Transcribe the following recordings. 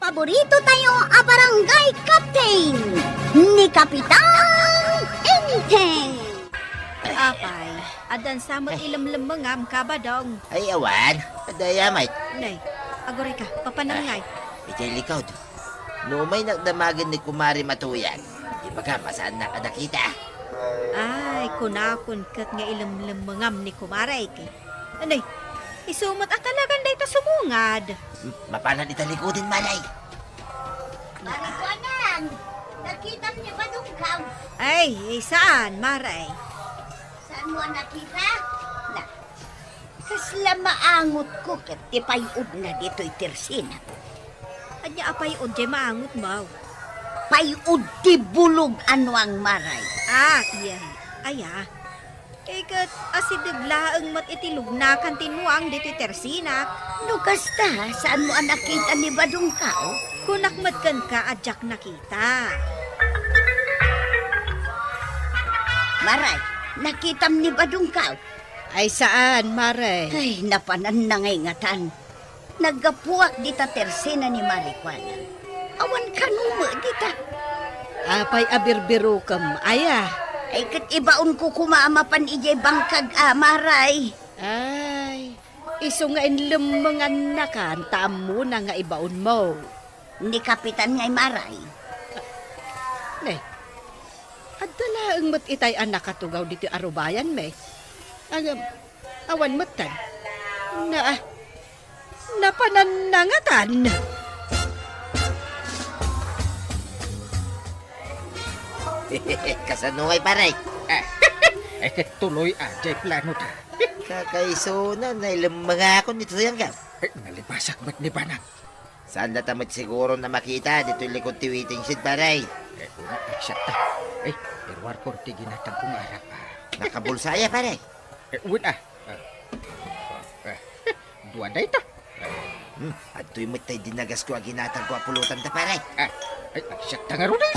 paborito tayo a barangay captain ni Kapitan Enteng. Apay, adan samot ilamlamangam ka ba dong? Ay, awan. Padaya, mate. Nay, agoray ka, papanangay. Ijay likod. No may nagdamagan ni Kumari Matuyan. Di ba ka, masaan na ka nakita? Ay, kunakon kat nga ilamlamangam ni kumaray kay. Anay, isumat at talagang day ta sumungad. Mapanan italikodin, malay. Marikwanan, nakita niyo ba nung kaw? Ay, saan, maray? Saan mo nakita? Na, kasla maangot ko kat tipayod na dito'y tersina. Anya apay o jay maangot mo. Payod ti bulog ano ang maray. Ah, iya. Aya. Ikat asidaglaang mat itilog na kan tinuang dito tersinak. No kasta, saan mo nakita ni Badong Kao? Kunak matkan ka adyak nakita. Maray, nakitam ni Badong Kao. Ay saan, maray? Ay, napanan na ngatan. Naggapuak dita tersina ni Marikwanan. Awan kanuma dita. Apay abirbiru kam, aya. Ay kat ibaon ko kumaamapan ijay bangkag maray. Ay, iso nga inlumangan na kan, tamo na nga ibaon mo. Ni Kapitan ngay maray. Ne, adala ang mat itay anak katugaw dito arubayan me. Ang awan matan. Napananangatan. Kasanungay, paray. Tuloy ajay plano ta. Kakaiso na ilang mga ako nito yan ka. Nalipasak ba't ni Banang? Saan na tamad siguro na makita dito likod tiwiting sid, paray? Una, siya ta. Irwar ko ti ginatang kong arap. Nakabulsaya, paray. Una. Duwaday ta. At to'y matay dinagas ko ang ginatang ko apulutan ta, paray. Siya ta nga ron eh.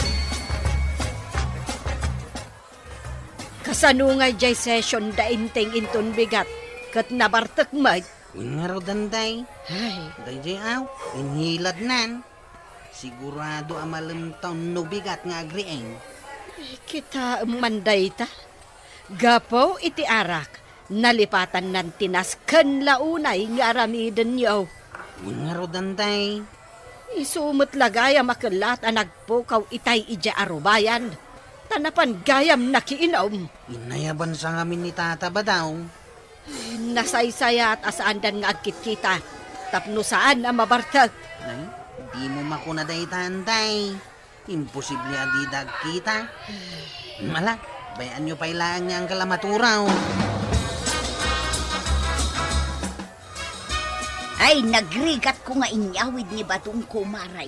Kasanungay jay session da inteng inton bigat. Kat nabartak mag. Ngaro danday, Ay, dayjay aw, inhilad nan. Sigurado amalam taon no bigat nga agrieng. kita manday ta. Gapo iti arak. Nalipatan ng tinas kan launay nga aramiden niyo. Ngaro danday, Isumot lagaya makalat ang nagpukaw itay ija arubayan. Tanapan gayam nakiinom. inayaban sa ngamin ni tata ba daw? Nasaysaya at asaandan nga agkit kita. Tapno saan na mabartag. Ay, di mo makuna day tantay. Imposible adidag kita. Mala, bayan nyo pa ilaan niya ang kalamaturaw. Ay, nagrigat ko nga inyawid ni Badong Kumaray.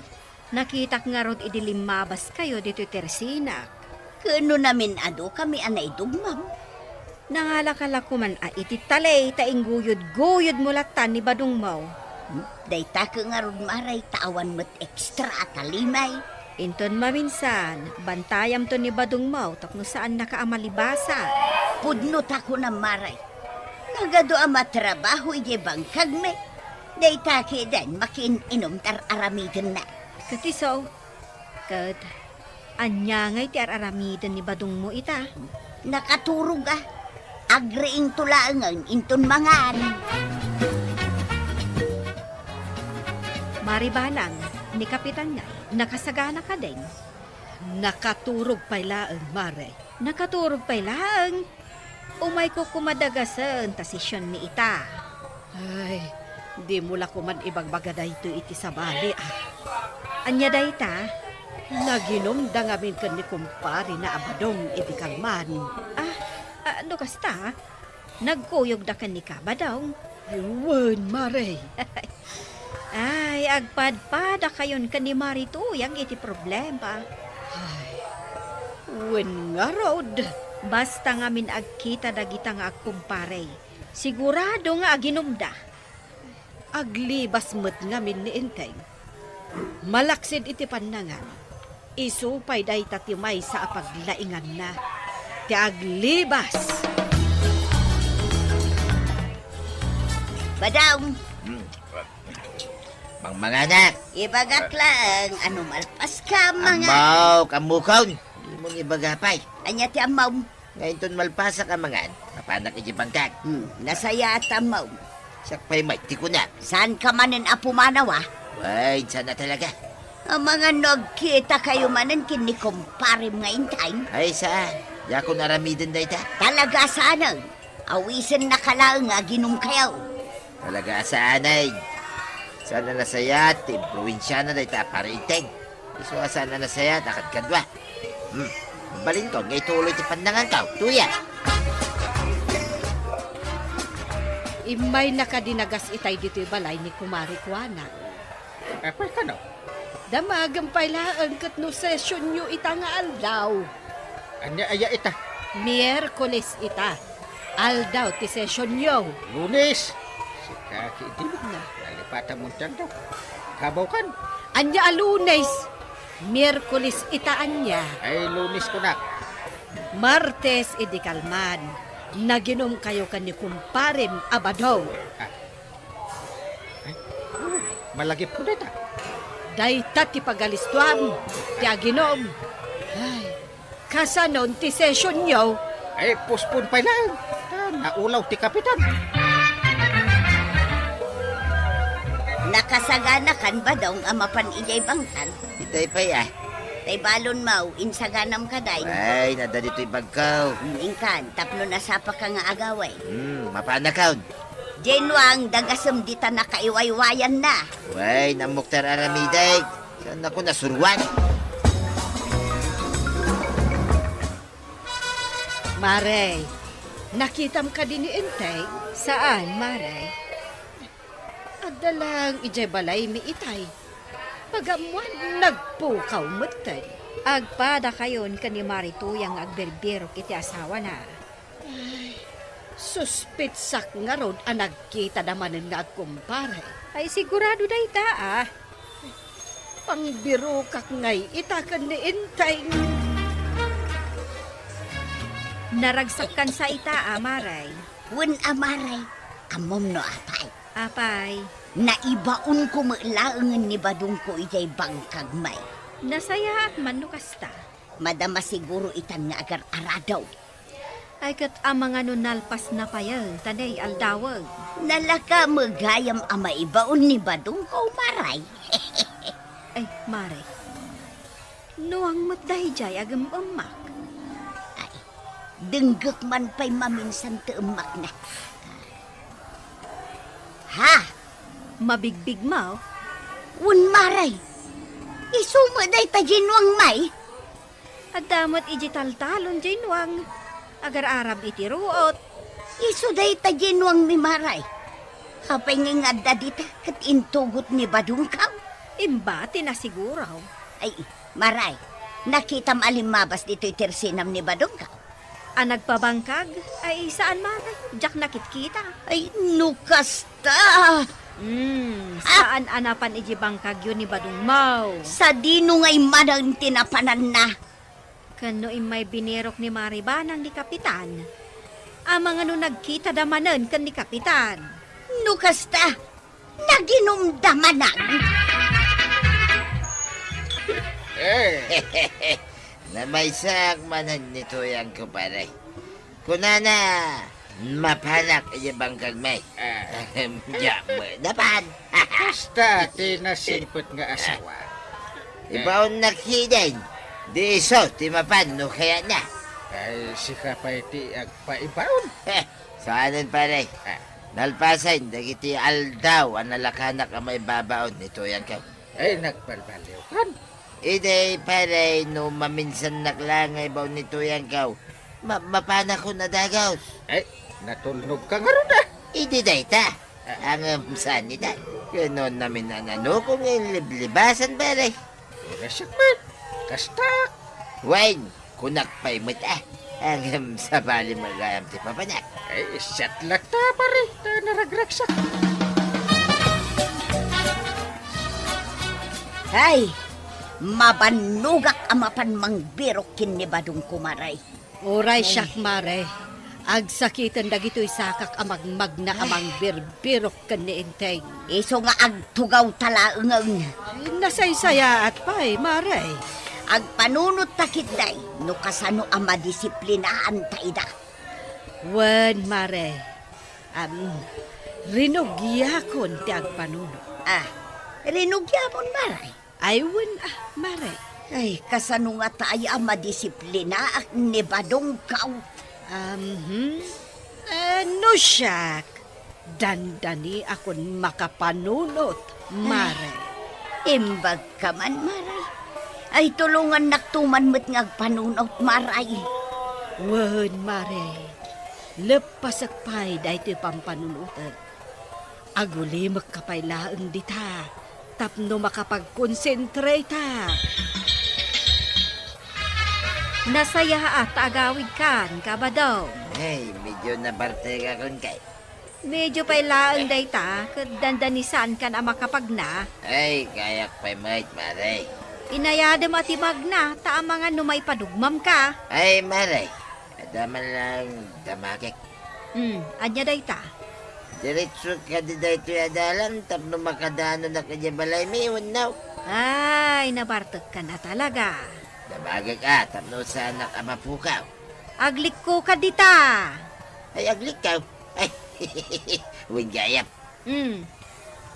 Nakitak nga rod idilimabas kayo dito tersina. Kano namin ado kami anay dugmam. Nangalakala ko man iti talay taing guyod-guyod mulatan ni Badong Mau. Dayta ka nga ron maray tawan mo't ekstra talimay. Inton maminsan, bantayam to ni Badong Mau tapno saan nakaamalibasa. Pudnot ako na maray. Nagado ang matrabaho ije bangkag me. Dayta ka dan makin-inom tar aramidin na. Katiso, kat anyangay ti araramidan ni Badong mo ita. Nakaturog agreing tulaangan inton mangan. Maribanang, ni Kapitan nga, nakasagana ka din. Nakaturog pa'y laang, Mare. Nakaturog pa'y laang. Umay ko kumadagasan tasisyon ni ita. Ay, di mula ko man ibagbagaday ito iti sa bali, Anya day ta, naginom da ngamin ka ni kumpari na abadong iti kalman. Ano kasta? Nagkuyog da ka ni kabadaw. Ayun, Mare. Ay, agpadpada kayon ka ni Marito, yang iti problema. Ay, wen nga rod. Basta ngamin agkita dagita nga agkumpare. Sigurado nga aginumda. Aglibas met ngamin ni Enteng. Malaksid iti panangan. Isupay day tatimay sa apaglaingan na. Ti aglibas. Badang, Mang mga anak, Ibagak lang, ano malpas ka mga... Amaw, kamukaw. Hindi mo ibagapay. Anya ti amaw. Ngayon ton malpasa ka mangan. Mapanak iji bangkag. Nasaya at amaw. Sakpay may tiko na. Saan ka manin apumanaw ah? Wait, sana talaga. Ang mga nagkita kayo manin kini kumparim ngayon time. Ay, saan? Di ako naramidin da ita. Talaga sana. Awisin na kalaang nga ginum kayo. Talaga saan ay. Sana nasayat, probinsya na da ita para iteng. Iso sana nasayat, akad kadwa. Balin ko, ngay tuloy ti pandangan ka. Tuya. Imay nakadinagas itay dito'y balay ni Kumari Kuana. Apa ka no? Damagang pailaan kat no session nyo ita nga aldaw. Anya aya ita. Miyerkules ita. Aldaw ti session nyo. Lunes. Si Kaki Dilog na. Nalipatan mo dyan daw. Kabaw kan. Anya alunes. Miyerkules ita anya. Ay, lunes ko na. Martes idikalman. Naginom kayo ka ni kumparin Abadow. Malagip ko na ita. Dayta ti pagalistuan. Ti aginom. Ay, kasanon ti session nyo. Ay, puspon pa lang. Naulaw ti kapitan. Nakasagana kan ba daw ang amapan ijay bangkan? Itay pa ya. Tay balon mau, insaganam ka day. Ay, nada dito'y bagkaw. Ingkan, tapno nasapa ka nga agaway. Mapanakaw. Jenwang, dagasam dita na kaiwaywayan na. Way, namuktar aramiday. Saan ako nasuruan? Mare, nakitam ka din ni Intay. Saan, Mare? Adalang ijay balay mi itay. Pagamuan nagpukaw mutan. Agpada kayon ka ni Marituyang agberbero kiti asawa na. Ay, suspitsak nga rod ang nagkita naman nga agkumpare. Ay sigurado na ita ah. Pangbiro kak ngay itakan ni Intay. Naragsakan sa ita, Amaray. Wen amaray, amom no apay. Apay, Naibaon ko maulaangan ni badong ko ijay bangkag may. nasaya at manukasta. Madama siguro itan nga agar aradaw. Ay kat ang mga nunalpas na payan, tanay aldawag. Nalaka magayam ama ibaon ni badong ko maray. Ay, Mare. Nuang matday jay agam umak. Ay, denggek man pa'y maminsan teumak na. Ha? Mabigbig mo, Un maray. Isumaday ta ginwang may. at damot ijital-talon jay nuang. Agar arab iti ruot. Isuday ta ginwang mi maray. Kapay nga nga dita kat intugot ni badong kaw. Imba, tinasiguraw. Ay, maray. Nakita malimabas dito tersinam ni badong kaw. Ang nagpabangkag, ay saan Mare? Jak nakit-kita. Ay, nukasta. Saan anapan ijibangkag yun ni Badong Mau? Sa dino ngay manang tinapanan na. Kano may binirok ni Maribanang ni Kapitan. Ang mga no nagkita damanan kan ni Kapitan. Nukasta. Naginumdamanag. Na may sakmanan nito yan ko pare. Kunana, mapanak iya bangkag may. Ya, dapat. Basta, tinasingkot nga asawa. Ibaon nakiday. Di iso, ti mapan, no kaya na. Ay, si Kapay ti agpaibaon. Saanan pare. Nalpasan, dagiti aldaw, ang nalakanak ang may babaon nito yan ka. Ay, nagbalbaliw kan. Ide pare, no maminsan naklangay baw nito yan ka. Mapana ko na dagaw. Ay, natulnog ka nga ron ah. Ide dayta. Ang sanita. Ganon namin nanano kung libasan pare. Irasak man. Kastak. Wine, kunak pa'y mata. Ang sabali magayam ti papanak. Ay, isyat lang ta pare. Ta naragragsak. Ay, mabanugak amapan mangbirok kin ni badong kumaray. Oray siyak, Mare. Agsakitan dagito'y sakak amag magna amang birbirok kan ni Inteng. Iso nga agtugaw talaengang. Nasaysaya at pa'y, Maray. Ag panunot takit day, no kasano ang madisiplinaan taida. Wen, Maray. Rinugyakon ti agpanuno. Rinugyamon maray. Ay, wen, Maray. Ay, kasano nga tayo ang madisiplina at nibadong kaw. No siyak. Dandani akon makapanunot, Maray. Imbag ka man, maray. Ay, tulungan naktuman mo't ngagpanunot, maray. Wen, Maray. Lepasak pa'y dahito pampanunutan. Aguli magkapailaan dita. Tapno makapag-concentrate. Nasaya at agawid kan, kabadaw. Ay, medyo nabarte ka kon kay. Medyo pailaan dayta, kadandanisan kan ang makapagna. Ay, kayak pa'y mait, Maray. Inayadam at imagna, ta ang mga numay padugmam ka. Ay, Maray. Adaman lang damakik. Anya dayta. Diretso ka di dahito yadalan, tapno makadano na kanya balay may unaw. Ay, nabartok ka na talaga. Damagag ka, tapno sa anak amapukaw. Aglik ko ka dita. Ay, aglik ka. Ay, huwag gayap.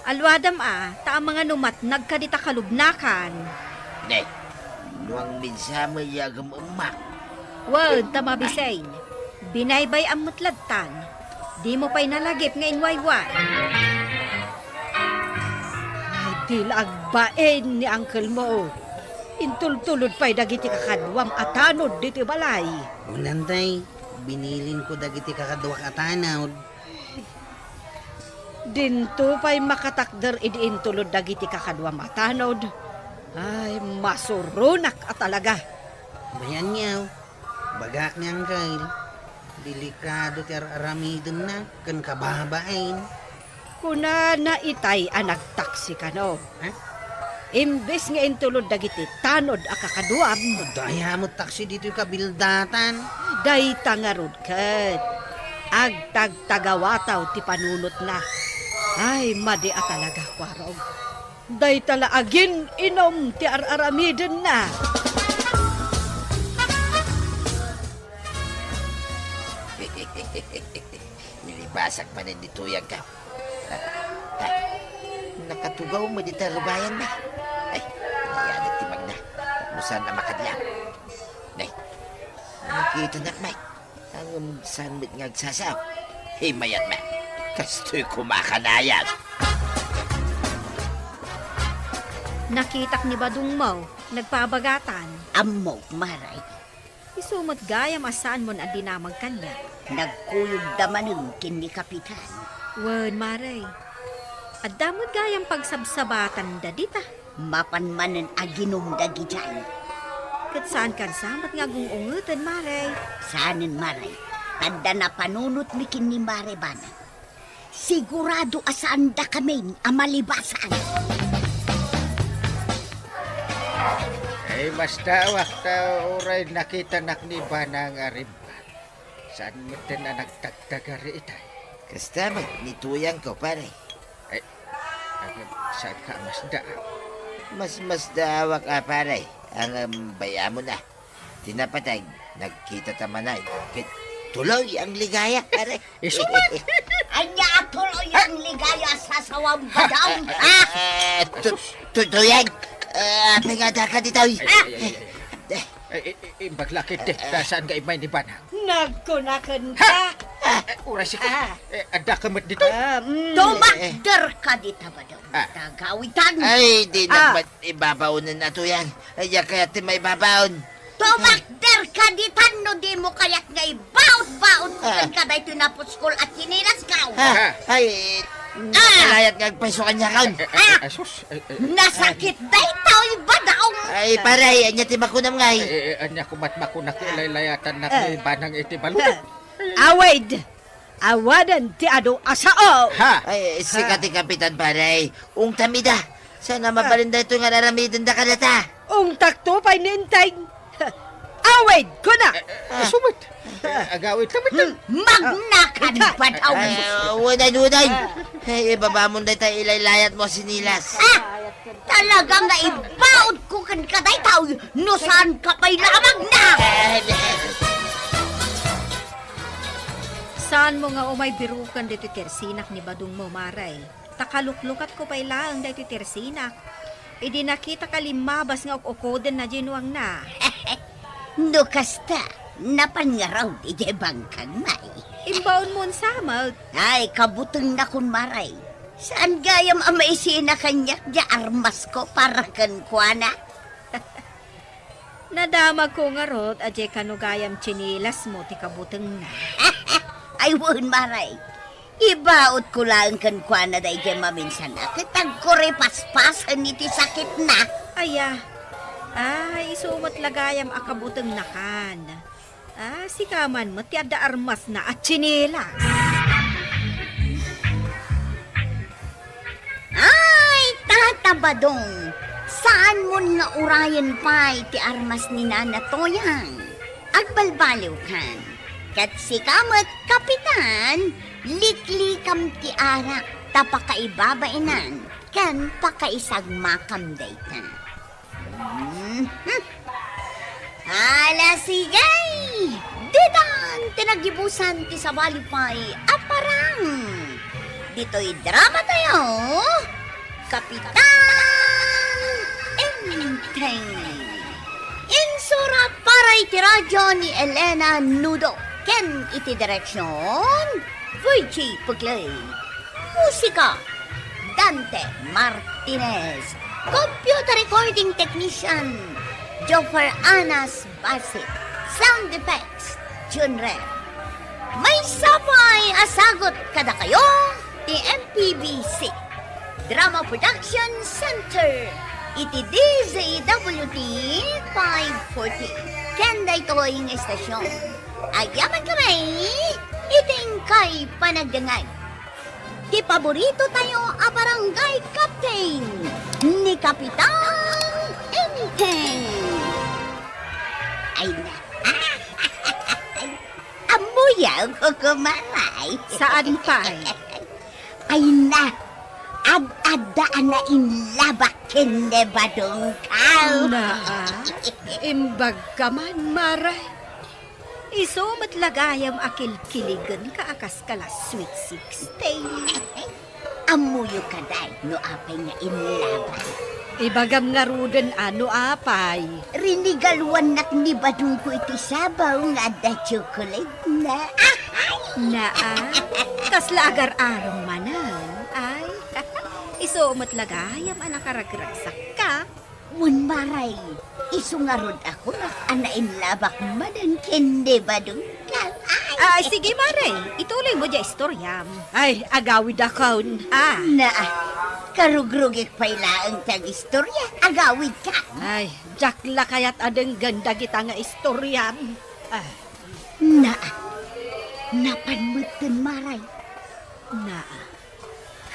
Alwadam ta ang mga numat nagkadita kalubnakan. Nay, nuang minsa mo yagam umak. Wag, tamabisain. Binaybay ang mutladtan. Di mo pa'y nalagip nga inwayway. Ay, dilagbain ni Uncle mo. Intultulod pa'y dagiti kakadwam atanod diti balay. Unantay, binilin ko dagiti kakadwak atanawd. Dinto pa'y makatakder idi intulod dagiti kakadwam atanod. Ay, masurunak at talaga. Bayan niyaw, bagak niyang kail. Delikado ti aramidon na, kan kababain. Kuna na itay ang nagtaksi ka no. Ha? Imbes nga intulod dagiti tanod a kakaduam. Daya mo taksi dito yung kabildatan. Day tangarod kat. Agtagtagawataw ti panunot na. Ay, madi a talaga kwarog. Day talaagin inom ti araramidon na. Nilibasak pa rin dituyag ka. Nakatugaw mo dito rubayan na. Ay, nayanag timag na. Musan na makadlang. Nay, nakita na may. Ang sanbit ngagsasaw. Hey, mayat ma. Kasto'y kumakanayag. Nakitak ni Badung Mau, nagpabagatan. Amok, maray. Isumot gayam asaan mo na dinamag kanya. Nagkuyog damanong kini kapitan. Wen, Maray. At damod gayam pagsabsabatan da dita. Mapanmanan aginom dagi dyan. Kat saan kan samat nga gungungutan, Maray. Saanin, maray. Tanda na panunot mi kini Marebana. Sigurado asaan da kami amalibasan. Ay, mas tawak ta oray nakita nakniba ng arimba. Saan mo din na nagtagtagari itay? Kasta nituyang ko pare. Ay, saan ka mas daan? Mas dawak pare. Ang baya mo na. Tinapatay, nagkita tamanay. Tuloy ang ligaya pare. Isuman! Anya tuloy ang ligaya sa sawang badaw. Tuyang! Pagada ka dito. Baglakit din. Saan ka imay ni Banang? Nagkunakan ka. Uray sige. Ada ka mat dito. Tumakder ka dita badaw. Tagawitan. Ay, di na ba't ibabaunan na to yan? Ay, kaya ti may babaon. Tumakder ka dita no di mo kayak nga ibaut-baut. Ka da ito napuskol at kinilas ka. Ay, nalayat nga agpasukan niya kaon. Asus. Nasakit da ito badaw. Ay, paray, anya ti makunam ngay. Anya kumatbako na kilaylayatan na ni Banang iti balunod. Awid! Awadan ti ado asao! Ha? Ay, sikat ti kapitan paray. Ung tamida. Sana mabalinda ito nga naramidin da kadata. Ung takto pa'y nintay. Agawid ko na! Sumit. Agawit naman na. Magnakan pa daw. Unay. Ibaba mo na tayo ilaylayat mo sinilas. Talaga nga ibaod ko kan kaday tao. No saan ka pa'y lamang na? Saan mo nga umay birukan dito tersinak ni Badong mo, Maray? Takaluklukat ko pa'y lang dito tersinak. Idi nakita ka limabas nga ukoden na ginuang na. No kasta, napangaraw di bangkag may. Imbaon mo samag. Ay, kabutang na kun maray. Saan gayam ang maisina kanyak di armas ko para kan kuana? Nadamag ko nga rot, adye kanugayam chinilas mo ti kabuteng na. Ay, wun maray. Ibaot ko lang kan kuana day di maminsan na. Kitag ko repaspasan iti sakit na. Aya, isumot lagayam akabuteng nakan. Sikaman mo ti adda armas na at chinilas. Ay, tatabadong. Saan mo nga urayan pa ti armas ni Nana Toyang? Agbalbaliw kan. Kat si kamat kapitan, liklikam ti arak, tapakaibabainan, kan pakaisagmakam dayta. Ala sigay! Didan, tinagibusan ti sabalipay, aparang! Dito'y drama tayo, Kapitan Enteng. Insura para iti radyo ni Elena Nudo. Ken iti direksyon, Virgie Puglay. Musika, Dante Martinez. Computer recording technician, Joffer Anas Basit. Sound effects, Junre. May sabay asagot kada kayo, ti MPBC. Drama Production Center. Iti DZWT 540. Kenda ito yung estasyon. Agyaman kami, iting kay panagdangay. Di paborito tayo a barangay captain ni Kapitan Enteng. Ay na. Amuyaw ko kumaray. Saan pa? Ay na. Ad-adaan na inlabak kende badong kao. Imbag ka man, Maray. Isumat lagayam akil-kiligan ka akas kala sweet 16. Amuyo ka day, no apay nga inlabak. Ibagam nga ruden ano apay. Rinigaluan nak ni badong ko iti sabaw nga da chocolate na. Kasla agar arong manan. Ay, isumat lagayam anakaragraksak ka. Mun maray, isungarod ako na anain labak madan kende badong ka. Sige Maray, ituloy mo dya istoryam. Ay, agawid akon. Na, karugrugik pala ang tag-istorya, agawid ka. Ay, jakla kaya't adeng ganda kita nga istoryam. Na, napanmutin maray.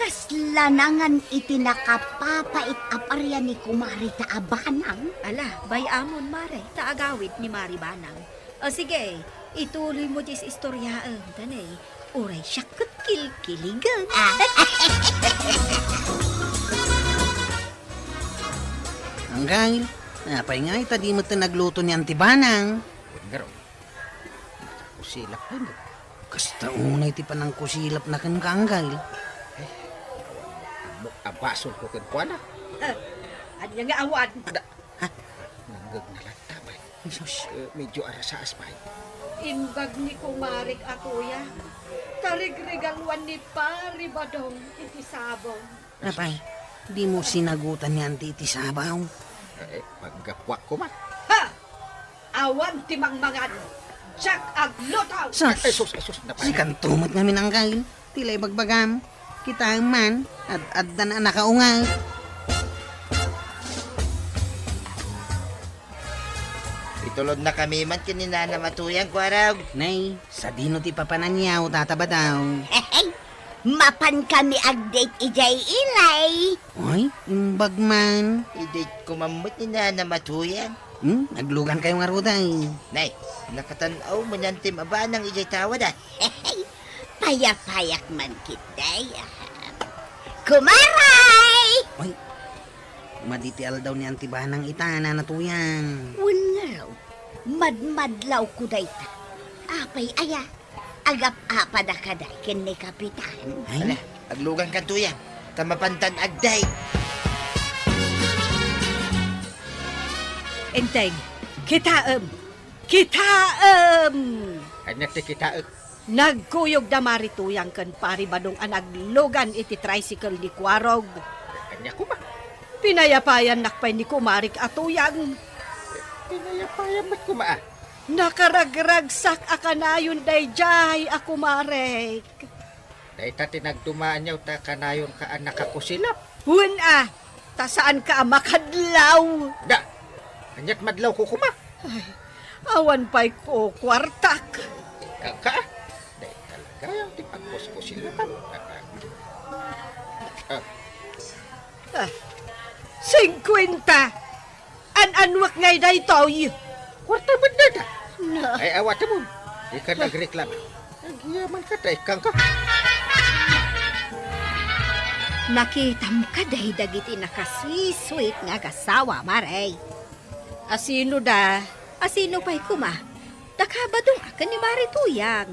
Kaslanangan iti nakapapait aparya ni Kumari Taabanang. Ala, bayamon Maray, taagawid ni Mari Banang. Sige, ituloy mo dyan istoryaan. Tanay, uray siya kilkiligan. Hanggang, napay nga ita di mo nagluto ni Antibanang. Ngaro. Kusilap na mo. Kasta unay ti panang kusilap na kan kanggal. Abasol ko kan kuana. Anya nga awan. Nanggag na lang tabay. Jesus. Medyo arasaas pa. Imbag ni Kumarik Atuya. Tarigrigaluan ni Pari Badong iti sabong. Napay, di mo sinagutan ni Auntie iti sabaw. Paggapwak ko man. Ha! Awan ti mangmangan. Jack aglotaw. Sus, Sus, napay. si kantumot nga minanggal. Tilay bagbagam. Kita ang man, at na nakaungay. Itulod na kami man kininana matuyang kwaraw. Nay, sa dino ti papananyaw, tataba daw. Hey, Mapan kami agdate ijay ilay. Oy, imbag man. I-date ko mamut ni na matuyan. Naglugan kayo nga ruday. Nay, nakatanaw mo niyan tim aba ng ijay tawad ah. Payak-payak man kitay. Kumaray! Oy, maditial daw ni antibahan ng itana na tuyan. Wala raw. Madmadlaw ko dayta. Apay aya. Agap-apa na kaday ken ni kapitan. Ala, aglugan ka tuyan. Tamapantan agday. Enteng, kitaem! Kitaem! Kanya ti kita Nagkuyog da marituyang kan pari badong anaglugan iti tricycle ni Kwarog. kanya ko ba? Pinayapayan nakpay ni kumarik atuyang. Pinayapayan ba't kumaa? Nakaragragsak akanayon dayjay ako marek. Dahil ta tinagdumaan niyaw ta kanayon ka anak ako silap. Hun ta saan ka makadlaw? Da! Kanyat madlaw ko kuma. Awan pa'y ko kwartak. Ka? Dahil talaga yung tipagpos ko silapan. 50! An-anwak ngay daytoy. Kwarta ba na da? Na, Ay awat mo. Ika nagreklamo. Nagyaman ka dahil kang ka. nakita mo ka dahi dagiti nakasweet nga kasawa, Maray. Asino da? Asino pa'y kuma? Nakabadong akan ni Marituyang.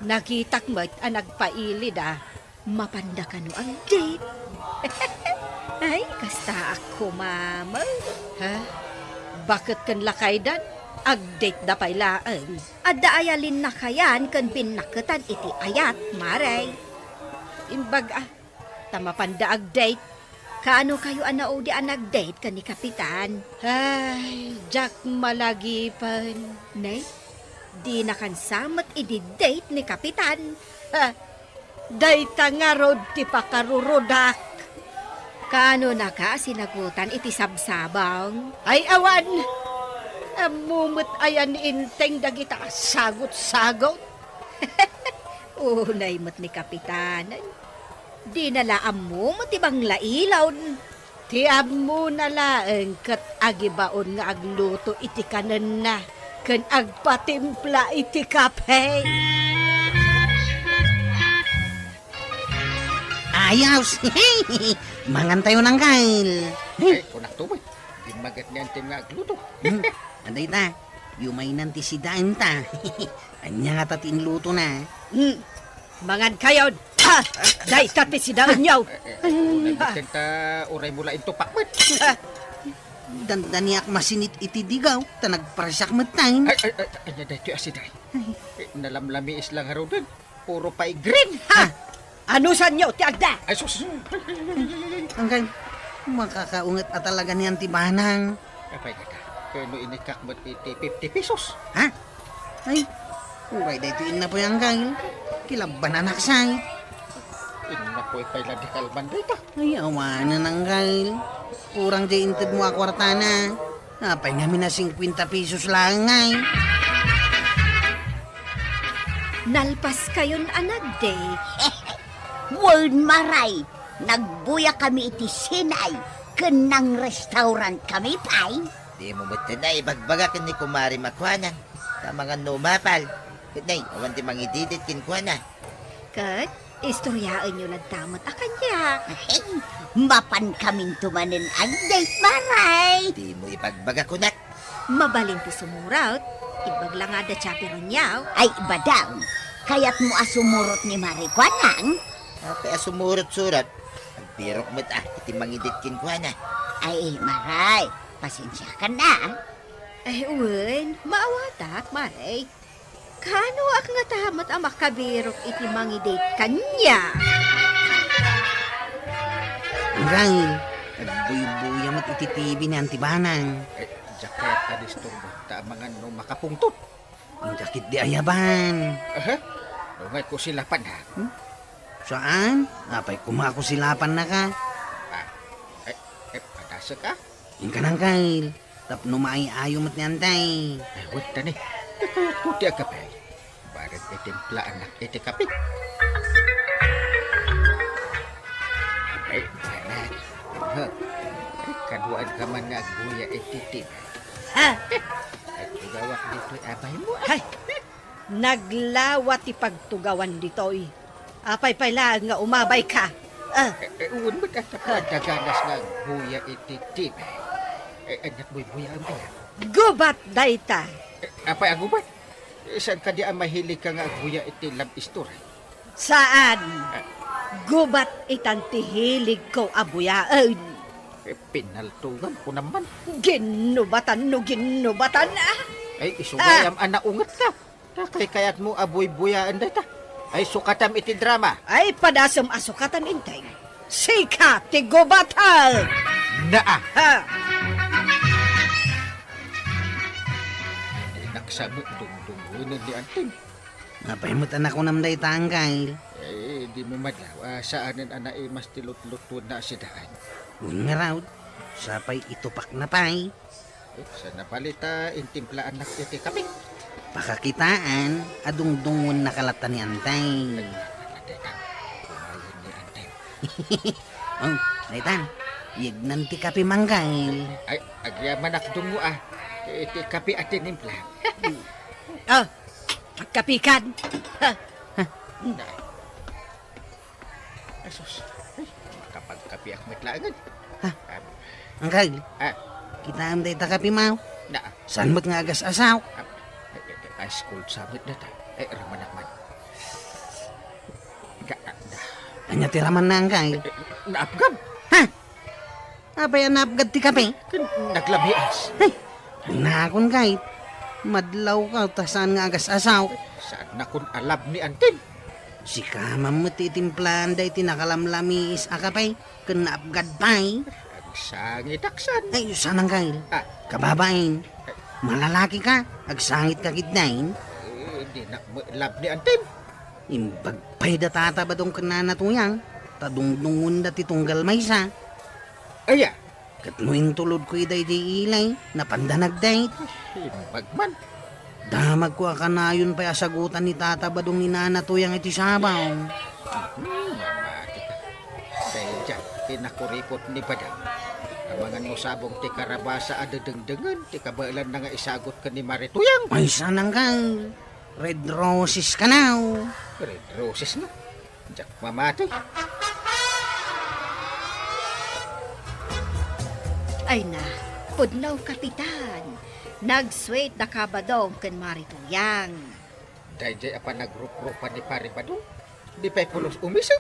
Nakitak mo't nagpaili da. Mapanda ka no ang date. Ay, kasta ako, mama. Ha? Bakit kan lakaydan? Ag-date da pailaan. Adda ayalin na kayan kan pinakatan iti ayat, Maray. Imbag tamapanda ag-date. Kaano kayo anao di nag-date ka ni Kapitan? Ay, Jack malagipan. Nay, di nakansamat i-date ni Kapitan. Ha, dayta nga rod ti pakarurudak. Kaano na ka sinagutan iti sabsabang? Ay awan! Amumot ayan inteng dagita sagot-sagot. Unay mo't ni Kapitan. Di nalaam mo matibang lailaw. Tiab mo nalaang kat agibaon nga agluto iti kanan na. Kan agpatimpla iti kape. Ayaw! Mangantayo ng kail. Ay, kunak tumoy. Di magat niyan tim nga agluto. Anday ta, yumay nanti si Daan ta. Anya nga tatin luto na. Mangan kayo. Ha! Day kati si daan niyaw. Unay ta uray mula into pakmet. Dandaniak masinit iti digaw, ta nagparsak matain. Ay, anya dahil ito asiday. Nalamlami islang haro din. Puro pa'y green. Ha! Ano sa niyo, ti agda? Ay, sus. Hanggang makakaungat at talaga ni Antibanang. Kapay ka ka. Kano inikak mo iti 50 pesos. Ha? Ay, uray da ito na po yung hanggang. Kilaban anak say. Inna po ipay ladikal banday ka. Ay, awanan ang gail. Kurang di intid mo akwartana. Napay namin na 50 pesos lang ngay. Nalpas kayon anagday. Word maray. Nagbuya kami iti Sinay. Kenang restaurant kami pay. Di mo ba't na ibagbaga kan ni Kumari Makwanan. Tamangan numapal. Nay, awan ti mangididit kinkwana. Kat, istoryaan nyo lang tamot akanya. Hey, mapan kaming tumanin ang date maray. Di mo ibagbaga kunak. Mabalin ti sumuraut. Ibag lang nga da chaperon niyaw. Ay, iba daw. Kaya't mo asumurot ni Marikwanang. Kaya sumurot-surot. Ang pirok mo't iti mangidit kinkwana. Ay, maray. Pasensya ka na. Eh, uwan, maawatak, maray. Kano ak nga tamat ang makabirok iti mangidate kanya? Ang gail, nagbuy-buya mo't iti TV ni Antibanang. Ay, jaket ka disturbo. Ta mga no makapungtot. Ang jakit di ayaban. Aha. Lungay ko sila pan ha. Saan? Napay kumako silapan na ka. Patasa ka? Yung ka ng kail. Tapno maayo mo't ni Antay. Ay, wag tani. Kaya ko ti agapay. Barat itimpla anak iti kapit. Ay, anak. Kaduan ka man nga agbuya ititin. Ha? Ay, tugawak dito'y abay mo. Hay! Naglawat ipagtugawan ditoy. Apay pala nga umabay ka. Uwan mo tatapagdaganas nga agbuya ititin. Anak mo'y buya ang biya. Gubat dayta. Apay agubat? Saan ka di ang mahilig ka nga agbuya iti love story? Saan? Gubat itantihilig ko abuyaan. Pinaltungan ko naman. Ginubatan no ginubatan ah. Ay, isugayam anaungat ka. Kay kayat mo aboy buyaan data. Ay, sukatam iti drama. Ay padasam asukatan intay. Sika ti gubatan. Naa! Ha? Naksabot dung-dunguin di anting. Napaimutan ako nam day tangkay. Di mo madlaw. Saanin ana mas tilot-lutod na si daan. Nga raw, sapay itupak na pay. Sa napalita, intimplaan na iti kami. Pakakitaan, adungdungon na kalatan ni Antay. Teka, kumain ni anting. Oh, daytan, yignan ti kapi manggay. Ay, agyaman akdungo iti kapi atin impla. Oh, pagkapikan. Ha? Asos. Kapag kapi ak metlaangan. Angkay, Ah, kita am day ta kapi mau. na. Saan mo't nga agas asaw? High school summit na ta. Ramanakman. Anya ti raman na angkay. Naapgab. Ha? Apay ang napagad ti kapi? Naglabias. Nakon kay. Madlaw ka, tasaan nga agas asaw. Saan na kun alab ni Antin? Si kamam mo titimplan day tinakalamlamis akapay. Kanaapgad pay. Ang sangit aksan. Ay, saan angkay? Ah, Kababain. Malalaki ka, agsangit ka kidnain. di na lab ni Antin. Imbagpay da tatabadong kananatuyang. Tadungdungun da titunggal may sa. Aya, Katmuing tulod ko iday di ilay. Napandanag day. himbagman. Damag ko akanayon pa asagutan ni tatabadong ni nanatuyang iti sabaw. Mamati ka. Dahil dyan, pinakuripot ni Badang. Ang mga nusabong ti karabasa adadengdengan, ti kabalan na nga isagot ka ni Marituyang. Ay sanang kang. Red roses ka now. Red roses nga. Diyak mamati. Ay na, pudnaw kapitan. Nagswait na kabadong kan marituyang. Dahil dyan apa nagrup-rupan ni Pari Badong. Di pa'y pulos umisang.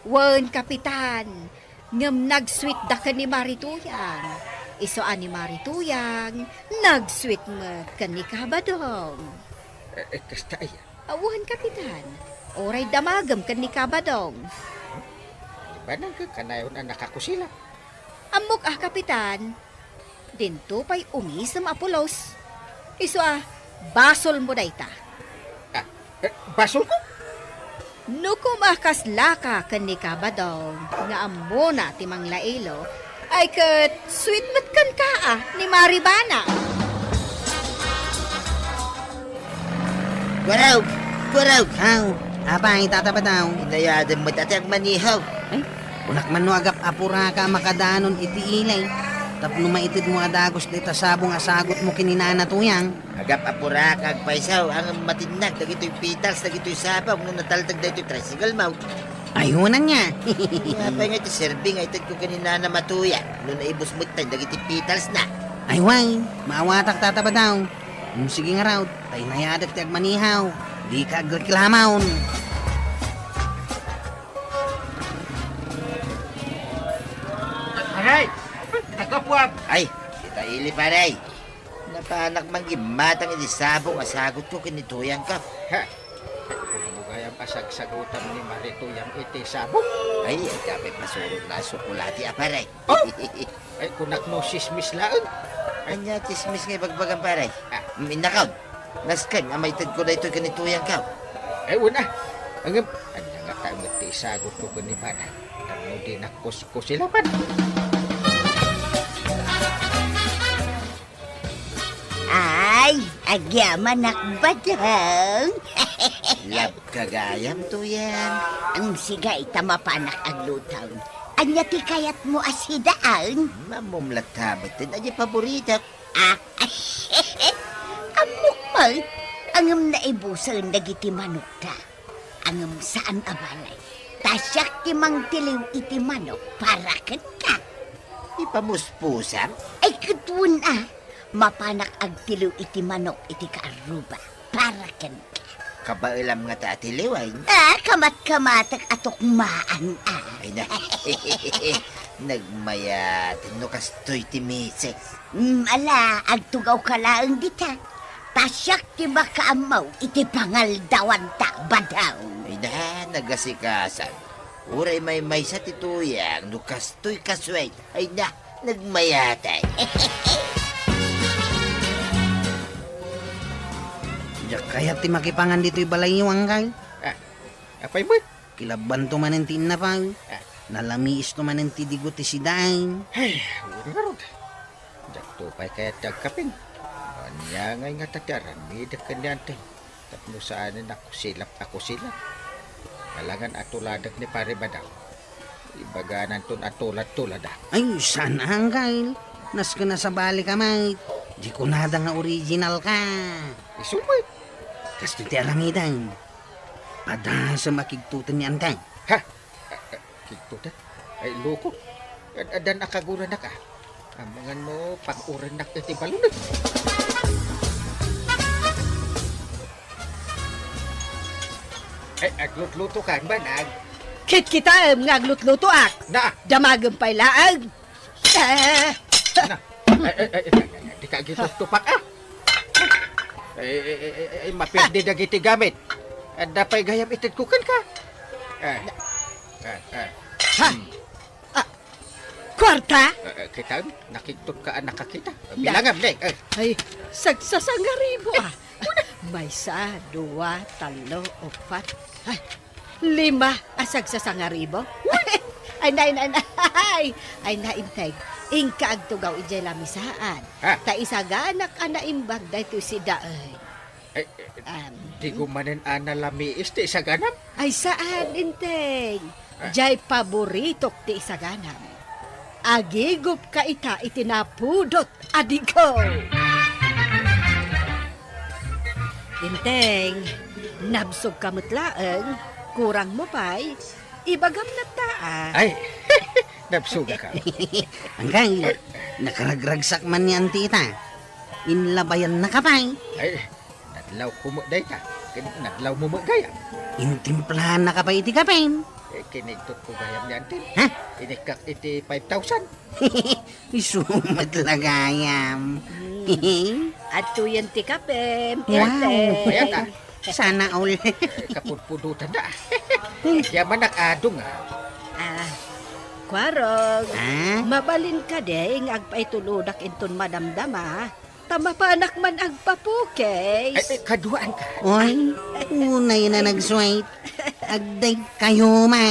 Wan kapitan, ngam nagsweet da kan ni marituyang. Isoan ni marituyang, nagsweet mo kan ni kabadong. Kasta ay. Awan kapitan, oray damagam kan ni kabadong. Iba nang kanayon ang nakakusila. Amok kapitan, dinto pa'y umisam apulos. Iso basol mo dayta. Basol ko? Nukum kaslaka kan ni kabadong, nga ammo na timang lailo, ay kat sweet mat kan ka ni Maribana. Guraw! Guraw! How? Apay tatabadaw. Inayadan mo dati ang manihaw. Ay, unak man no agap apura ka makadanon iti ilay. Tapno maitid mo adagos dita sabong asagot mo kininanatuyang. Agap apura kag paisaw ang matinag dagitoy pitals dagitoy sabaw no nataltag dagitoy tricycle mount. Ayunan niya. Apay nga iti serving ay ko kanina na matuya no naibos mo tay dagitoy pitals na. Ay way, maawatak tatabadaw. Sige nga raw, tay nayadak ti agmanihaw. Di ka agreklamaon. Aray! Nagkapuag! Ay, kita ili paray. Napanak man gimatang iti sabong asagot ko kinituyang ka. Ha! Kumugayang asag-sagutan ni Marituyang iti sabong. Ay, kapay pasurot na sukulati aparay. Oh! Ay, kunak no sismis laang. Anya tismis nga bagbagang paray. Minakaw. Naskan, amaytad ko na ito kinituyang ka. Ay, una. Ang anya nga tayo ti isagot ko ni Bana. Tamo di nakos ko sila man. Ay, agyaman nakbadang. Lab kagayam to yan. Ang siga itamapanak aglutaw. Anya ti kayat mo asidaan? Mamumlat habitin, aja paborita. Ah, amok man, angam na ibusan dagiti manok ta. Angam saan abalay. Tasyak ti mang tiliw iti manok para ken ka. Ipamuspusan? Ay kutun mapanak ag tiliw iti manok iti kaaruba para ken ka. Kabailam nga ta atiliway. Kamat-kamatak atok maan Ay na, nagmayat, no kastoy ti mises. Ala, agtugaw ka laang dita. Tasyak ti baka amaw iti pangaldawan ta badaw. Ay na, nagasikasan. Uray may sa tituyang, no kastoy kasway. Ay na, nagmayatay. Diyak kaya ti makipangan dito'y balay yung angkay. Apay mo? Kilaban to manen ti inapang. Nalamiis to manen ti digo ti sidain. Ay, uri nga ron. Dakto pa'y kaya tagkaping. Anya ngay nga tataran, may dakanyante. Tapno saanin ako silap. Kalangan atuladak ni pare badaw. Ibaganan ton atulad-tulad Ay, sana angkay. Nas ka na sa bali ka, mate. Di ko nada nga original ka. Isumay. Kasto ti aramidan. Pada sa makigtutan ni antay. Ha? Kito ta? Ay, loko. Adan akaguran na ka. Amangan mo, pag-uran na iti balunod. Ay, aglut-luto ka, banag. Kit kita nga aglut-luto ak. Na! Damagan pa'y laag. Na! Ay, di ka gitutupak Ay, mapindi na giti gamit. At dapay gayam itidkukan ka. Kwarta? Kita, nakiktot ka anak kakita. Bilangam, Nek. Ay, sagsasangaribo May sa, dua, talo, opat. Ay, 5 sagsasangaribo. Ay, ay, naintay. Ingka agtugaw ijay lamisaan. Ha? Ta isaganak imbag dahito si Daay. Ay, di gumanin ana lamiis ti isaganam. Ay saan, inteng? Jay paboritok ti isaganam. Agigup ka ita itinapudot adigo. Inteng, nabsog kamutlaeng, kurang mo pa'y, ibagam na taa. Ay, nabsuga ka. Angkay, nakaragragsak man ni antita. Inlabayan na kapay. Ay, nadlaw kumo day ka. Nadlaw mo gaya. Intimplahan na kapay iti kapain. Kinigtot ko gayam ni Antin. Ha? Inikak iti 5,000. Isumat lagayam. At tuyan ti kapem. Wow. Ayan ka. Sana all. Kapudpudutan na. Yaman nakadong Kwarog, Ah? mabalin ka deng agpaituludak inton madamdama. Tama pa anak man agpapukes. Ay, kaduaan ka. Oy, unay na nag-swipe. Agday kayo, ma.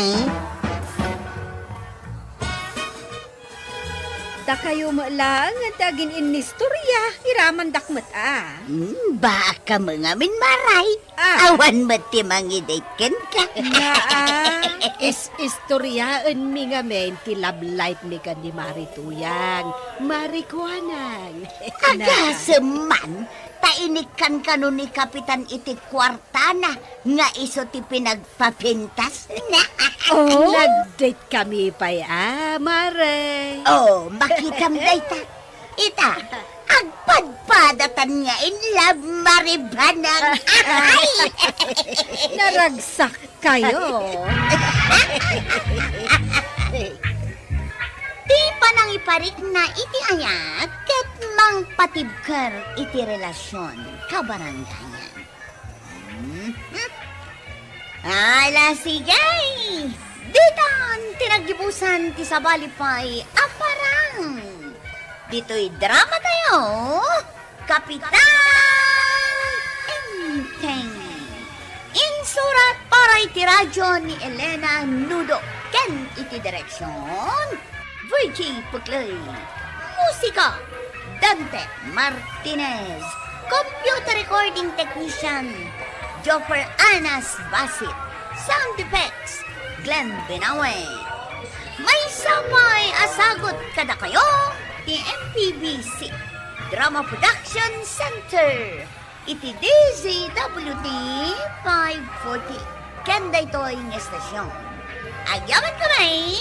Da kayo mo lang ang tagin inistorya. Iraman dakmat Baka mga minmaray. Awan mati mangidaiken ka. Istoryaan mi nga men ti love life ni ka ni Marituyang. Marikuanang. Agasaman, tainikan ka nun ni Kapitan iti kwartana nga iso ti pinagpapintas na. Nag-date kami pa'y Mare. Oh, makitam dayta. Ita, agpadpadatan nga in love maribanang. Ay! Naragsak kayo. Di pa nang iparik na iti ayat ket mang patibker iti relasyon kabarangganyan. Ala sigay! Ditan tinagibusan ti sabalipay aparang. Dito'y drama tayo, Kapitan Enteng. Insurat para iti radyo ni Elena Nudo. Ken iti direksyon, Virgie Puklay. Musika, Dante Martinez. Computer recording technician, Joffer Anas Basit. Sound effects, Glenn Binawe. May samay asagot kada kayo ti MPBC Drama Production Center. Iti DZWD 540. Kanda ito'y ng estasyon. Agyaman kamay,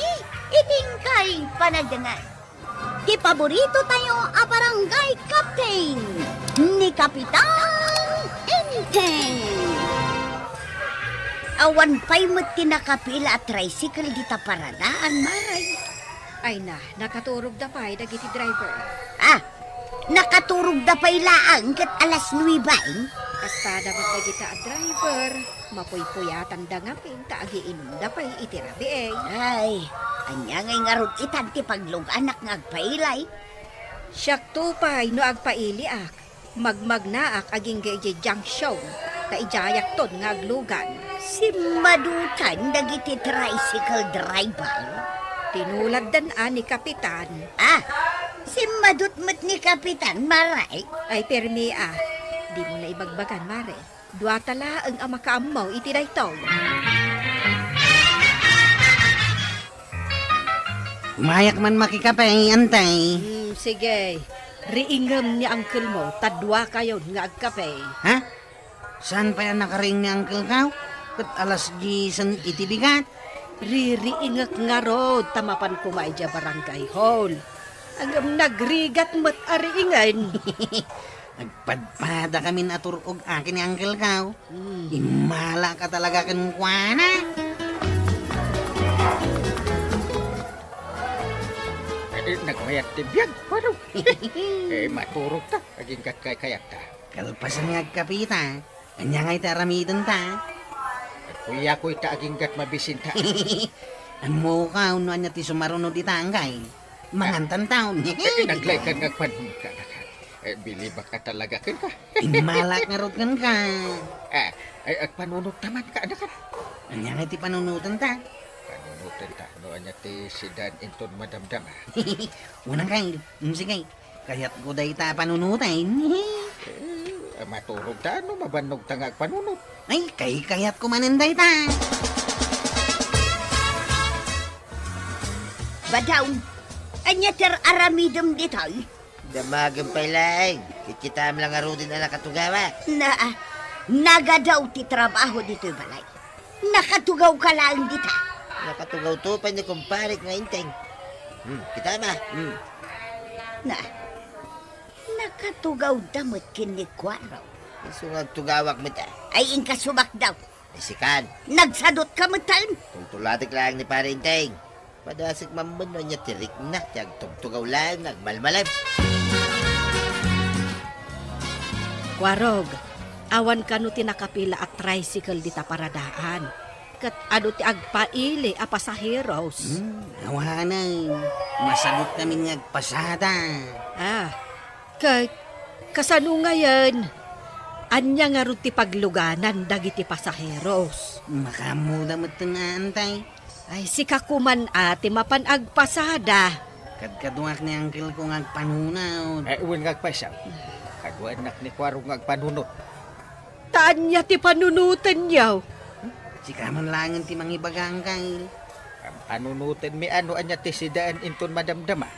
iting kay panagdangan. Di paborito tayo a barangay captain ni Kapitan Enteng. Awan pa'y mo't tinakapila at tricycle di taparadaan, maray. Ay na, nakaturog da pa'y dagiti driver. Ah, nakaturog da pa'y laang kat alas 9. Kasta dapat dagita a driver. Mapuy-puyatan da nga taagi-inom da pa'y itirabi eh. Ay, anya ngay nga rod itan ti pagluganak nga agpailay. Siyak tupay no agpaili ak. Magmagnaak aging gaji junction. Ta ijayak ton nga aglugan. Si Madutan dagiti tricycle driver. Tinulad dan ni Kapitan. Ah, si Madutmut ni Kapitan Maray. Ay permi di mo na ibagbagan mare. Dua tala ang amakaamaw iti daytoy. Umayak man makikapay, antay. Sige. Riingam ni uncle mo, tadwa kayo nga agkape. Ha? Saan pa yan nakaring ni Uncle Kaw? Kat alas 10 iti bigat. Ririingak nga rod, tamapan kumay dya barangay hall. Ang nagrigat mat ariingan. Nagpadpada kami naturog akin ni Uncle Kaw. Imala ka talaga kan kuwana. Nagmayat ti biyag, parang. Maturog ta, aging kayak ta. Kalpasan nga kapita. Anya nga'y taramidon ta. Kuya ko ita aging gat mabisin ta. Ang mukha, no anya ti sumarunod itangay. Mangantan taon. Naglay ka nagpanun ka na ka. Bilibak ka talaga kan ka. Imalak nga rod kan ka. Ay panunod taman ka na ka. Anya nga'y ti panunutan ta. Panunutan ta, no anya ti sidan inton madamdam. Unang kay, sige. Kaya't ko day ta panunutan. Maturog ta, no mabanog ta nga panunod. Ay, kayat ko maninday ta. Badaw, anya ter aramidom ditoy. Damagan pa lang. Kikita mo lang aro din na nakatugawa. Nagadaw ti trabaho dito'y balay. Nakatugaw ka lang dita. Nakatugaw to pa ni kumparik nga inteng. Kita ma. Nakatugaw damot kinikwaraw. Isungag tugawak mo ta. Ay inkasumak daw. Isikan. Nagsadot ka mo taon. Tulatik lang ni pare inteng. Padasik mamano niya tirik na. Tiyag tugtugaw lang. Nagmalmalam. Kwarog, awan ka no tinakapila at tricycle di taparadaan. Kat ano ti agpaili a pasaheros. Awanay, masagot kami nga pasada. Kay kasano ngayon? Anya nga ron ti pagluganan dagiti pasaheros. Makamuda mo ito nga antay. Ay si kakuman ati mapanagpasada. Kadkaduak ni Uncle ko nga panunaw. Uwan nga pasaw. Kadwa anak ni Kwarong nga panunod. Taan niya ti panunutan niyaw. Sikaman langan ti mangibagang kay. Ang panunutan mi ano anya ti sidaan inton madamdama.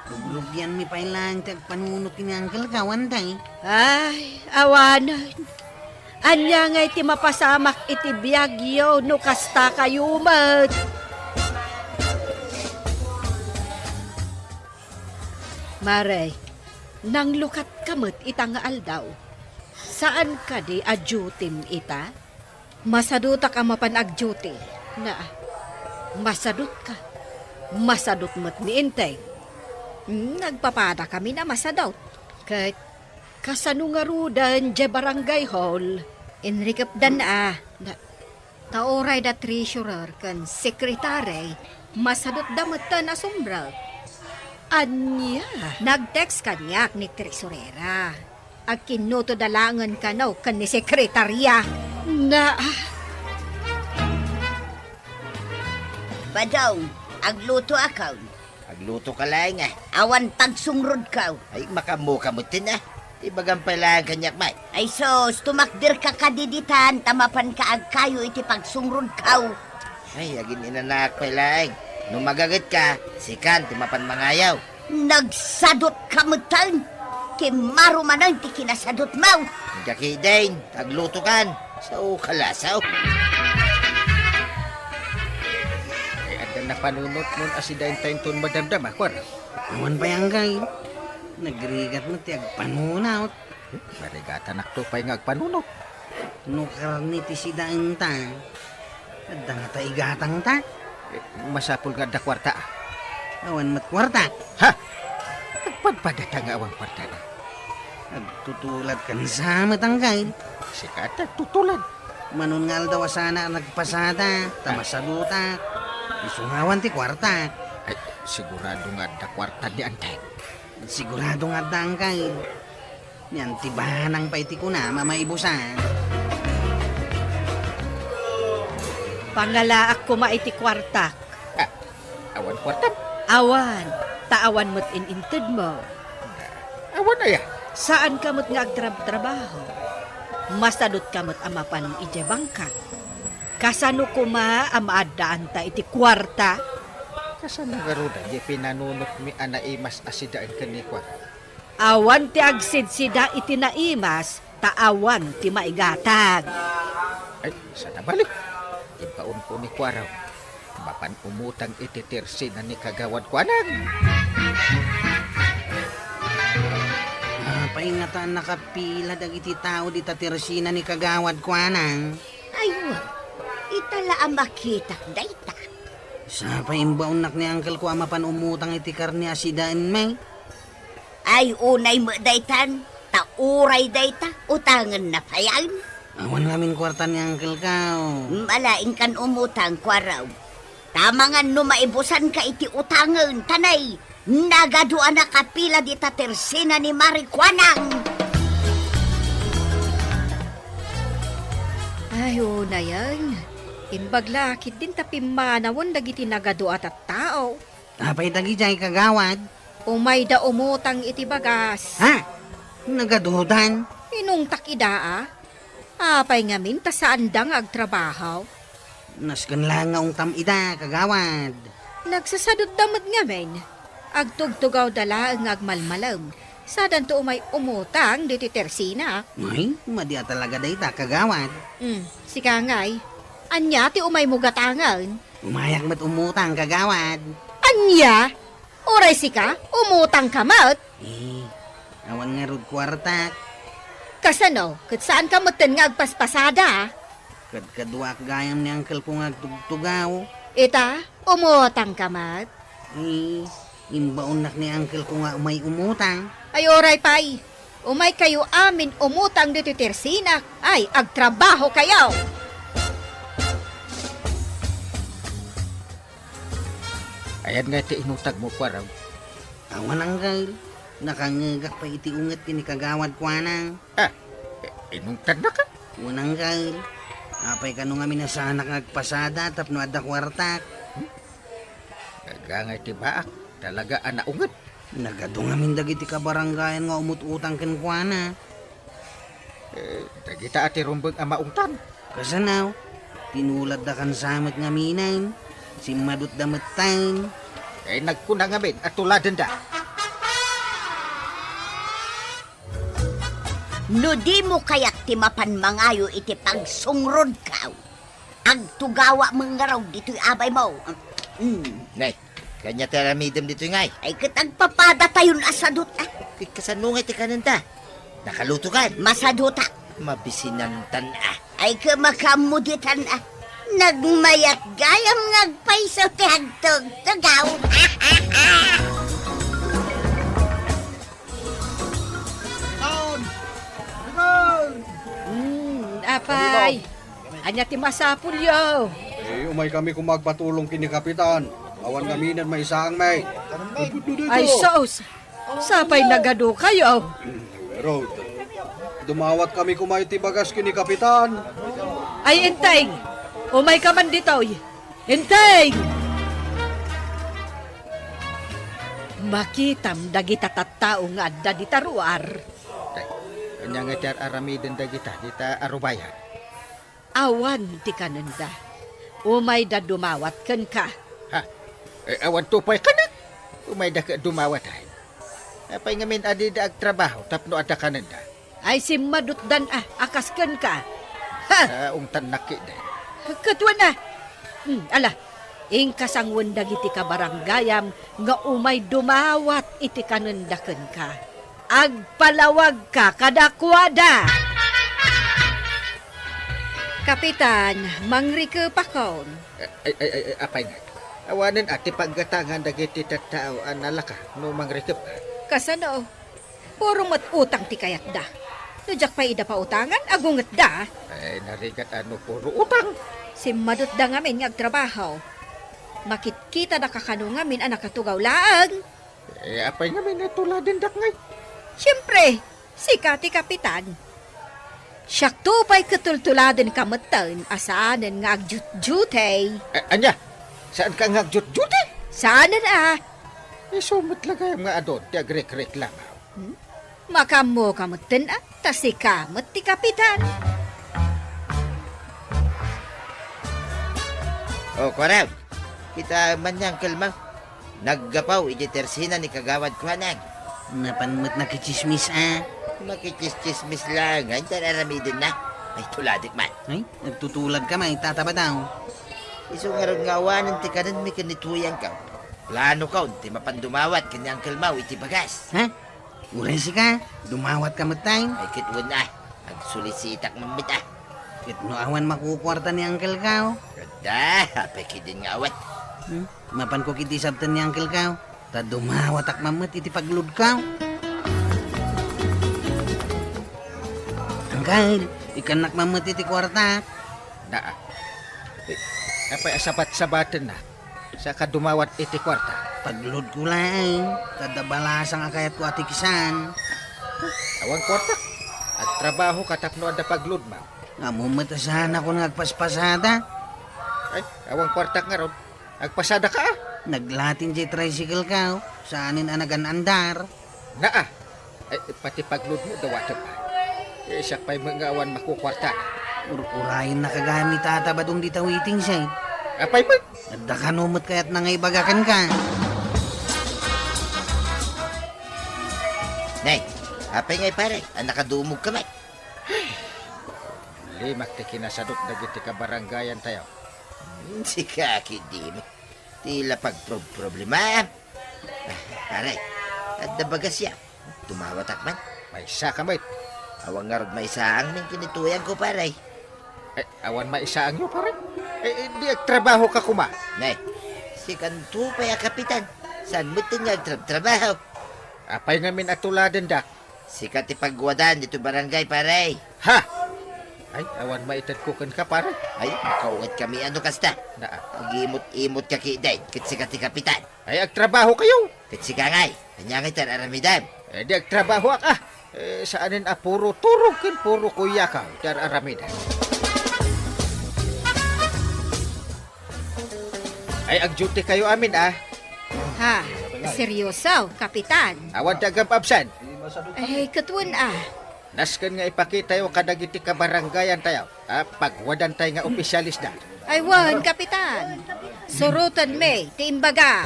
Duglugyan mi pa ilang tag panunot ni Uncle ka, antay. Ay, awanan. Anya nga iti mapasamak iti biyagyo no kasta kayumat. Mare, nang lukat kamot itang aldaw. Saan ka di adyutin ita? Masaduta ka mapan agdyuti. Na, masadut ka. Masadut mo't ni Inteng. Nagpapada kami na masadot. Kahit kasanungarudan dya barangay hall. Inrikap dan na taoray da treasurer kan sekretary. Masadot damot na sombra. Anya, nag-text kanyak ni treasurera. Ag kinuto dalangan ka no kan ni sekretarya. Na, Badaw, agluto akaw. Agluto ka lang Awan tagsungrod kaw. Ay makamuka mo tin Ibagang pala kanyak may. Ay sos, tumakdir ka kadiditan, tamapan ka ag kayo iti pagsungrod kaw. Ay agin inanak pa lang. Nung magagit ka, sikan, timapan mangayaw. Nagsadot ka mutan. Kimaro manan ti kinasadot mo. Jaki din, tagluto kan. Sa kalasaw. Ay, ada na panunot mo asidain tayong ton madamdam ako. Awan pa yang kay. Nagrigat mo ti agpanunaw. Marigatan nakto pa yung agpanunot. No karni ti sidaan ta. Adda nga ta igatang ta. Masapul nga da kwarta. Awan mat kwarta. Ha? Nagpadpadata nga awang kwarta na. Nagtutulad kan sa matangkay. Sikata, tutulan. Manon nga daw sana nagpasada. Tamasaduta. Isungawan ti kwarta. Ay, sigurado nga da kwarta di antay. Sigurado nga dangkay. Yan tibahan pa iti ko na mamaibusan. Pangalaak ko maiti kwartak. Ah, awan kwarta. Awan, taawan mo't ininted mo. Awan na yan. Saan kamot nga agtrabaho? Masadot kamot amapan iti bangka. Kasano kuma amaadaan ta iti kwarta? Kasan nga roda, di pinanunot mi anaimas asidaan kanikwa. Awan ti agsidsida iti naimas, taawan ti maigatag. Ay, sa nabalik. Ibaon ko ni Kwaraw. Mapan umutang ititirsi na ni kagawad kwanan. Paingatan nakapila dagiti tao di tatirsina ni kagawad kwanang. Aywa, itala ang makita dayta. Sa paimbaon nak ni uncle ko amapan umutang iti karni asidaan may. Ay unay mo daytan, tauray dayta, utangan na payan. Awan ngamin kwarta ni uncle kao. Malaing kan umutang kwaraw. Tamangan no maibusan ka iti utangan, tanay. Nagaduan na kapila di tatersina ni Marikwanang. Ay, na yan. Imbaglakit din tapimanawon dagiti nagadua at tao. Apay dagi jay kagawad. Umay da umutang iti bagas. Ha? Nagadudan? Inung takidaa. Apay ngamin ta saan dang agtrabaho. Naskan lang nga ung tamida kagawad. Nagsasadot damad ngamin. Agtugtugaw dala ang agmalmalam. Sadan to umay umutang diti tersina. Ay, madya talaga dayta kagawad. Sika ngay. Anya ti umay mugatangan. Umayak mat umutang kagawad. Anya? Oray sika, umutang kamat. Awan nga rod kwarta. Kasano, kat saan ka matan nga agpaspasada? Kadkadwa gayam ni uncle ko nga tugtugaw. Ita, umutang kamat. Imbaon nak ni uncle ko nga umay umutang. Ay oray pay. Umay kayo amin umutang dito tersina. Ay, agtrabaho kayo. Ayan nga ti inutag mo Kwaraw. Awan uncle. Nakangagak pa iti unget kini kagawad kwanang. Ah, inungtag na ka. Unang uncle. Apay ka nung amin na sana ngagpasada tapno adda kwartak. Nagangay ti baak. Talaga anaungat. Nagadong amin dagiti kabaranggayan nga umututang ken kwana. Dagita ati rumbag ang maungtan. Kasanaw, tinulad da kan samat nga minain. Si madut dametain. Nagkuna nga min at tuladan da. No di mo kayak timapan mangayo iti pagsungrod ka. Agtugawa mengaraw dito'y abay mo. Nay, kanya taramidam dito ngay. Ay katagpapada tayon asadot ah. Kasanungay ti kananta. Nakaluto ka. Masaduta. Mabisinantan ah. Ay kamakamuditan ah. Nagmayat gayam ngagpaiso ti hagtog-tugaw. Apay. Anya ti masapul yo. Umay kami kung magpatulong kini kapitan. Awan kaminan may isang may. Ay sos. Sapay nagado kayo. Road. Dumawat kami kumay tibagas kini kapitan. Ay enteng. Umay ka man ditoy. Enteng. Makitam dagita tattao nga adda di taruar. Kanya nga ti aramidan dagita. Dita arubayan. Awan ti kananda. Umay da dumawat ken ka. Ha? Awan tupay ka na. Umay da ka dumawatan. Apay ngamin adi da ag trabaho tapno ada kananda. Ay si madutdan akasken ka. Ha, Ungtan naki da. katwa na. Ala, ingkasangwan dagiti ka baranggayam nga umay dumawat iti kanundaken ka. Agpalawag ka kadakwada. Kapitan, mangrike pakon. Ay, apay nga. Awanan ati paggatangan dagiti tattao analaka no mangrikip. Kasano? Puro mat utang ti kayat da. Nujak pa ida pa utangan, agungat da. Ay, narigat ano puro utang. Si madut da ngamin nga agtrabaho. Makit-kita na kakano ngamin anak katugaw laang. Apay nga may natuladin dak ngay. Siyempre, si Kati Kapitan. Siyak tupay katultuladan kamatan asaanan nga agjut-jutay. Anya, saan ka ngagjut-juti? Saanan Isumot lagayam nga adon, ti agrek-rek lang. Makamo kamatan tasi kamat ti Kapitan. Koraw. Kita man niyang kalmaw. Naggapaw, ijitersina ni kagawad ko hanag. Napanmat na kichismis Makikis-chismis lang. Ay, tararamidin na. Ay, tuladik man. Ay, nagtutulad ka may tataba daw. Iso nga rin nga awanan ti kanan may kanituyan ka. Plano ka, ti mapandumawat kanyang kalmaw, iti bagas. Ha? Uresi ka? Dumawat ka matay? Ay, kitwan na. Agsulisitak mamit Kit no awan makukwarta ni Uncle Kao. Kada, hapay kidin nga awat. Mapan ko kiti sabtan ni Uncle Kao. Ta dumawat ak mamat iti paglud Kao. Uncle, ikan nak mamat iti kwarta. Naa. Apay asabat-sabatan na. Sa kadumawat iti kwarta. Paglud ko lang. Kada balasang akayat ko ati kisan. Awang kwarta. At trabaho katapno ada paglud ma. Namumatasahan ako ng agpaspasada. Ay, awang kwarta nga ron. Agpasada ka Naglatin jay tricycle Kao. Saanin anagan andar. Naa. Ay, pati paglud mo dawatan pa. Siya pa'y mga awan makukwarta. Urayin na kagamit ata ba dong ditawiting siya. Apay mo. Adda ka numot kaya't nangaibagakan ka. Nay, hapay ngay pare. Ang nakadumog ka man. Limak ti kinasadot dagiti ka barangayan tayo. Si Kaki di mo. Tila problema. Pare, at bagas yan. Tumawatak man. May isa ka mo't. Awang nga may saang ng kinituyan ko pare. Ay, awan maisa ang iyo pare. Di agtrabaho ka kuma. Nay, si Kanto pa ya kapitan. Saan mo tingag trabaho? Apay ngamin atuladan dak. Si Katipagwadan dito barangay pare. Ha? Ay, awan maitad kukan ka pare. Ay, makaungat kami ano kasta. Naa. Pag-imot-imot ka kiday, kit si Kapitan. Ay, agtrabaho kayo. Kit si Kangay, kanyangay tan aramidam. Di agtrabaho ak saanin puro turog kin puro kuya ka. Dar aramida. Ay, ag-duty kayo amin Ha, seryoso, Kapitan. Awan dagam absan. Ay, katwan Naskan nga ipakita yung kadagiti ka barangayan tayo. Pagwadan tayo nga opisyalis na. Ay, wan, Kapitan. Surutan me, tiimbaga.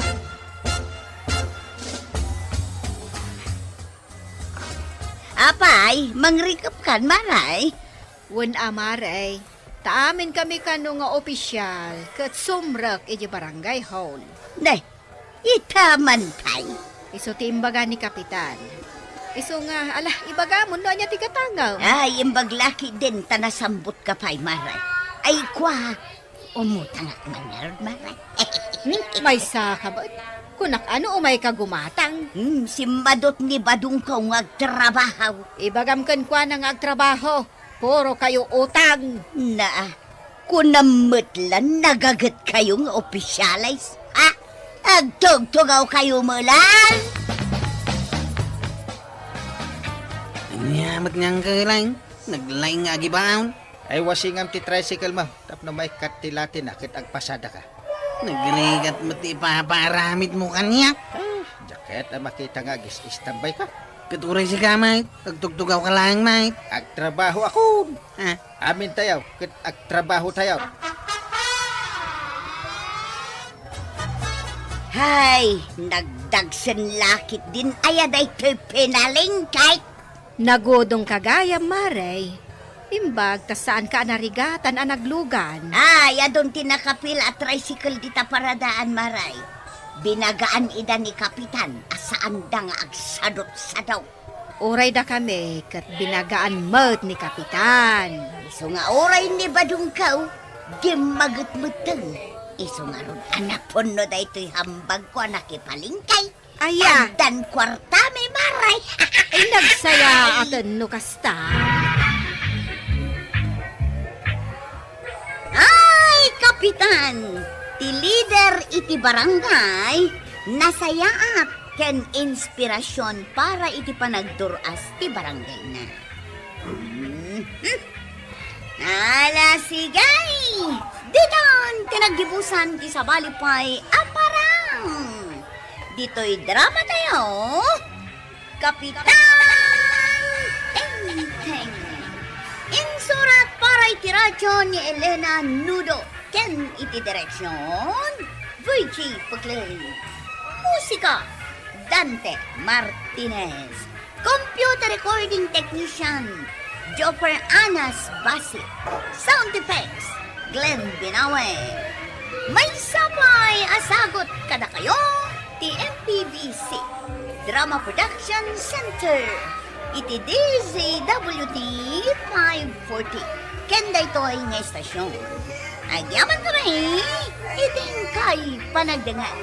Apay, mangrikap kan maray. Wan amare, taamin kami kano nga opisyal kat sumrak iti barangay hall. Nay, itaman tay. Iso tiimbaga ni Kapitan. Iso nga, ibaga mo no niya tigatangaw. Ay, imbaglaki din tanasambot ka pa'y maray. Ay, kwa, umutang at manarod maray. May saka ba? Kunak ano umay ka gumatang? Si madot ni badung ko ngagtrabaho. Ibagam kan kwa nang agtrabaho. Puro kayo utang. Na, kunamutlan nagagat kayong opisyalis. Ha? Agtugtugaw kayo mulan. Anyamat niyang kalang. Naglaing nga gibaon. Ay, wasingam ti tricycle mo. Tapno may katilatin na kit agpasada ka. Nagrigat mo ti paparamit mo kanya. Jacket makita nga istambay ka. Katuray si kamay. Agtugtugaw ka lang, mate. Agtrabaho ako. Ha? Amin tayo. Kit agtrabaho tayo. Hay, nagdagsan lakit din ayaday to'y pinalingkay. Nagodong kagaya, Mare. Imbag, ta saan ka narigatan ang naglugan? Ay, adon tinakapil at tricycle dita paradaan, Maray. Binagaan ida ni Kapitan, asaan da nga agsadot sa daw. Uray da kami, kat binagaan mat ni Kapitan. Iso nga oray ni Badungkaw, di magut-muteng. Iso nga ron anak puno da ito'y hambag ko anak ipalingkay. Aya, Dan kwarta may Maray. ay nagsaya atin no kasta. Ay, Kapitan! Ti leader iti barangay, nasayaat ken inspirasyon para iti panagduras ti barangay na. Ala sigay! Diton, tinagibusan ti sabalipay aparang! Dito'y drama tayo, Kapitan Enteng! Insurat para iti radyo ni Elena Nudo. Ken iti direksyon, VG Paglen. Musika, Dante Martinez. Computer recording technician, Joffer Anas Basit. Sound effects, Glenn Binawe. May sabay asagot kada kayo, TMPBC. Drama Production Center. Iti DZWT 540. Kenda ito'y nga estasyon. Agyaman kami, iting kay panagdangan.